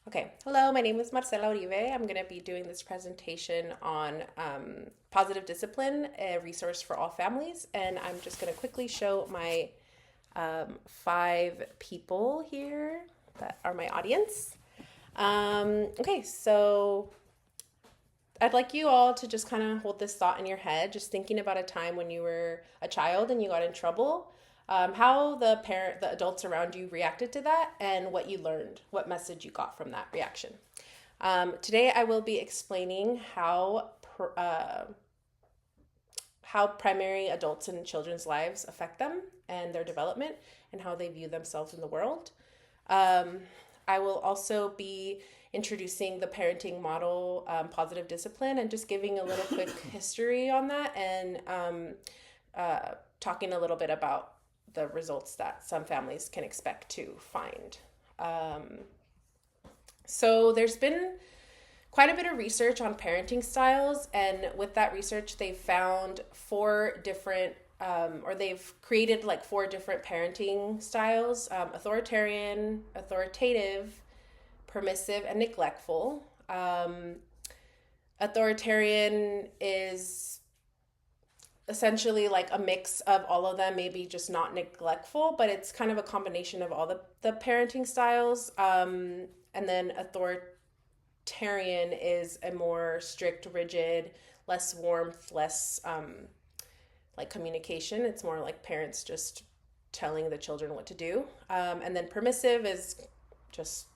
Okay, hello, my name is Marcela Uribe. I'm going to be doing this presentation on positive discipline, a resource for all families. And I'm just going to quickly show my five people here that are my audience. Okay, so I'd like you all to just kind of hold this thought in your head, just thinking about a time when you were a child and you got in trouble, how the adults around you reacted to that, and what you learned, what message you got from that reaction. Today, I will be explaining how primary adults in children's lives affect them and their development, and how they view themselves in the world. Um, I will also be introducing the parenting model, positive discipline, and just giving a little quick history on that, and talking a little bit about the results that some families can expect to find. Um, so there's been quite a bit of research on parenting styles, and with that research, they've found or they've created like four different parenting styles: authoritarian, authoritative, permissive, and neglectful. Authoritarian is essentially like a mix of all of them, maybe just not neglectful, but it's kind of a combination of all the parenting styles. And then authoritarian is a more strict, rigid, less warmth, less like communication. It's more like parents just telling the children what to do. And then permissive is just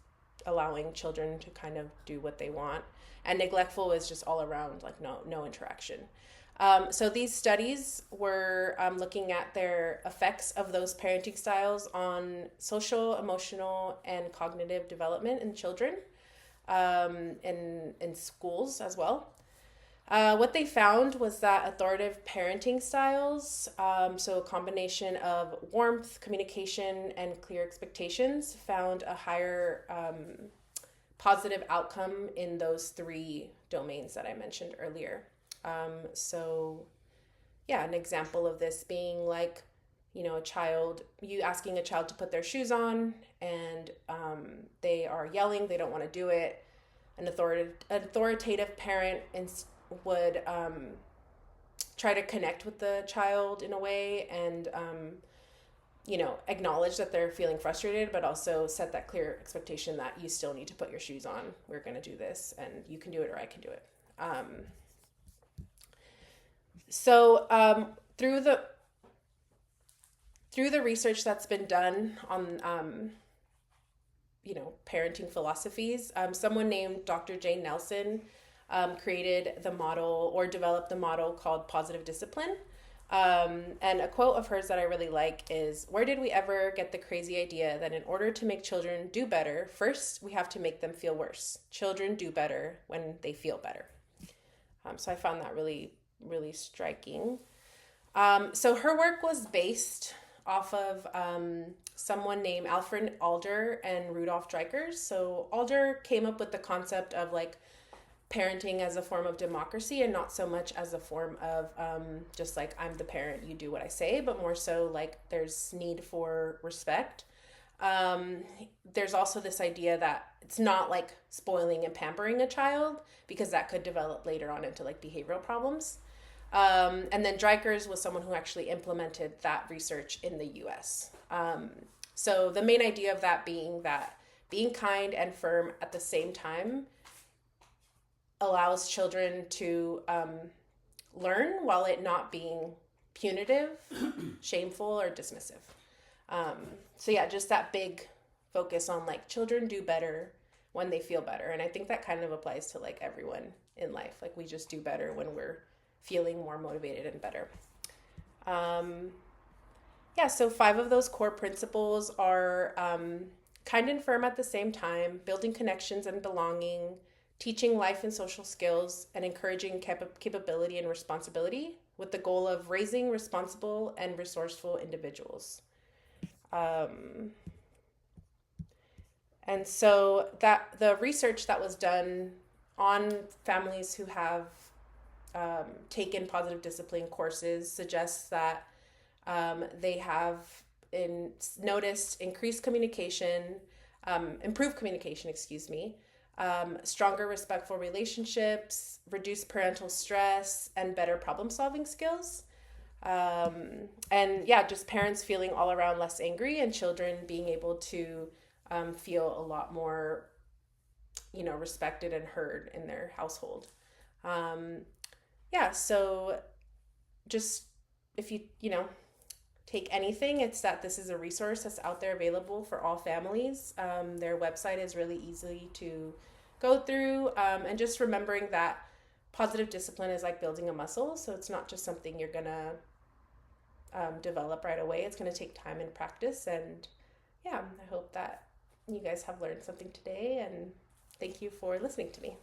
allowing children to kind of do what they want. And neglectful is just all around, like no interaction. So these studies were looking at their effects of those parenting styles on social, emotional, and cognitive development in children, in schools as well. What they found was that authoritative parenting styles, so a combination of warmth, communication, and clear expectations, found a higher positive outcome in those three domains that I mentioned earlier. So, yeah, an example of this being like, you asking a child to put their shoes on, and they are yelling, they don't want to do it. An authoritative parent would try to connect with the child in a way, and acknowledge that they're feeling frustrated, but also set that clear expectation that you still need to put your shoes on. We're going to do this, and you can do it, or I can do it. So through the research that's been done on parenting philosophies, someone named Dr. Jane Nelson created the model, or developed the model called positive discipline. And a quote of hers that I really like is, "Where did we ever get the crazy idea that in order to make children do better, first we have to make them feel worse? Children do better when they feel better." So I found that really, really striking. So her work was based off of someone named Alfred Adler and Rudolf Dreikurs. So Adler came up with the concept of like parenting as a form of democracy, and not so much as a form of just like, I'm the parent, you do what I say, but more so like there's need for respect. There's also this idea that it's not like spoiling and pampering a child, because that could develop later on into like behavioral problems. And then Dreikurs was someone who actually implemented that research in the US. So the main idea of that being that being kind and firm at the same time allows children to learn, while it not being punitive, shameful, or dismissive. So yeah, just that big focus on like children do better when they feel better. And I think that kind of applies to like everyone in life. Like we just do better when we're feeling more motivated and better. Yeah, so five of those core principles are kind and firm at the same time, building connections and belonging, teaching life and social skills, and encouraging capability and responsibility, with the goal of raising responsible and resourceful individuals. Um, and so that the research that was done on families who have taken positive discipline courses suggests that they have noticed increased communication, improve communication, excuse me, stronger respectful relationships, reduce parental stress, and better problem solving skills. And yeah, just parents feeling all around less angry and children being able to feel a lot more, respected and heard in their household. Yeah, so just if take anything, it's that this is a resource that's out there available for all families. Their website is really easy to go through, and just remembering that positive discipline is like building a muscle. So it's not just something you're gonna develop right away. It's gonna take time and practice. And yeah, I hope that you guys have learned something today, and thank you for listening to me.